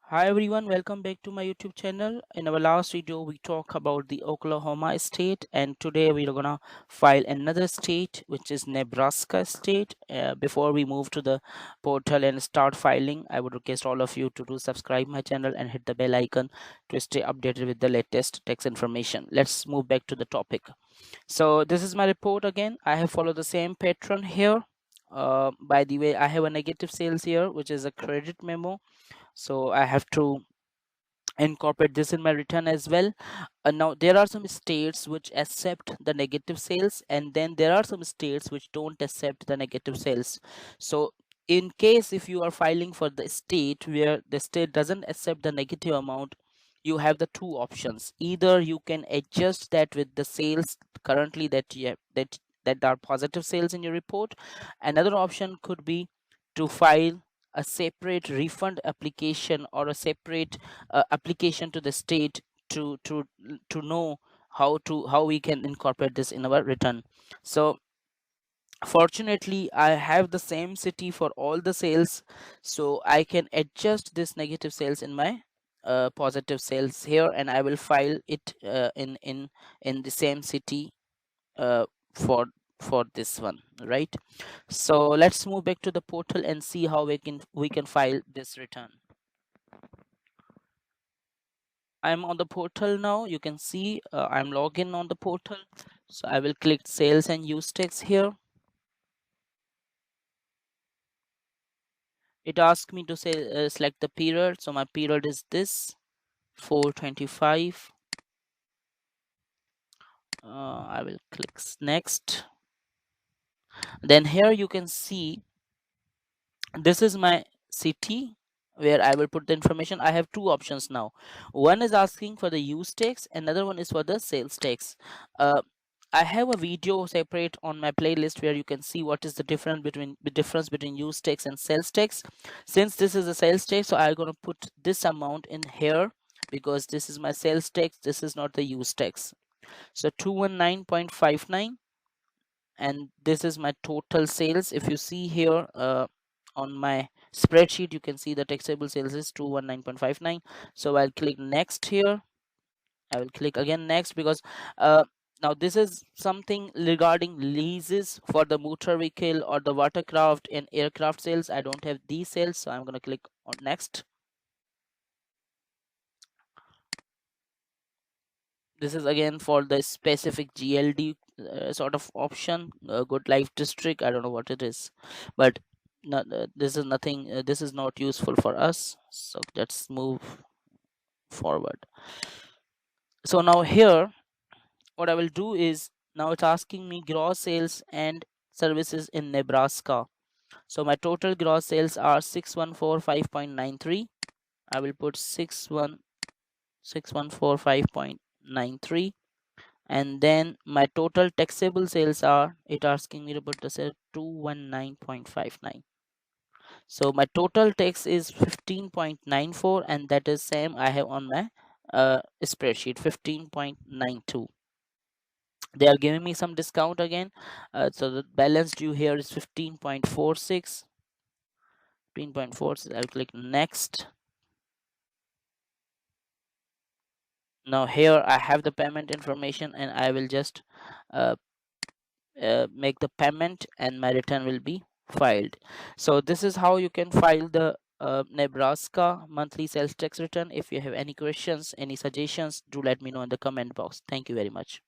Hi everyone, welcome back to my YouTube channel. In our last video, we talked about the Oklahoma state, and today we're gonna file another state, which is Nebraska state. Before we move to the portal and start filing, I would request all of you to do subscribe my channel and hit the bell icon to stay updated with the latest tax information. Let's move back to the topic. So this is my report again. I have followed the same pattern here. By the way, I have a negative sales here, which is a credit memo, so I have to incorporate this in my return as well. Now there are some states which accept the negative sales, and then there are some states which don't accept the negative sales. So in case if you are filing for the state where the state doesn't accept the negative amount, you have the two options. Either you can adjust that with the sales currently that you have, that are positive sales in your report. Another option could be to file a separate refund application or a separate application to the state to know how we can incorporate this in our return. So fortunately I have the same city for all the sales, so I can adjust this negative sales in my positive sales here, and I will file it in the same city uh, for for this one, right? So let's move back to the portal and see how we can file this return. I'm on the portal now. You can see I'm logged in on the portal. So I will click sales and use tax here. It asks me to say select the period. So my period is this 425. I will click next. Then here you can see this is my city where I will put the information. I have two options now. One is asking for the use tax, another one is for the sales tax. uh, I have a video separate on my playlist where you can see what is the difference between use tax and sales tax. Since this is a sales tax, so I'm going to put this amount in here because this is my sales tax, this is not the use tax. So 219.59, and this is my total sales. If you see here on my spreadsheet, you can see the taxable sales is 219.59. So I'll click next here. I will click again next because now this is something regarding leases for the motor vehicle or the watercraft and aircraft sales. I don't have these sales, so I'm going to click on next. This is again for the specific GLD sort of option, good life district. I don't know what it is, but not, this is nothing. This is not useful for us. So let's move forward. So now here, what I will do is, now it's asking me gross sales and services in Nebraska. So my total gross sales are 6145.93. I will put 6145.93. And then my total taxable sales are, it asking me to put the sale 219.59. So my total tax is 15.94, and that is same I have on my spreadsheet, 15.92. They are giving me some discount again, so the balance due here is 15.46. 15.46. I'll click next. Now here I have the payment information, and I will just uh, make the payment and my return will be filed. So this is how you can file the Nebraska monthly sales tax return. If you have any questions, any suggestions, do let me know in the comment box. Thank you very much.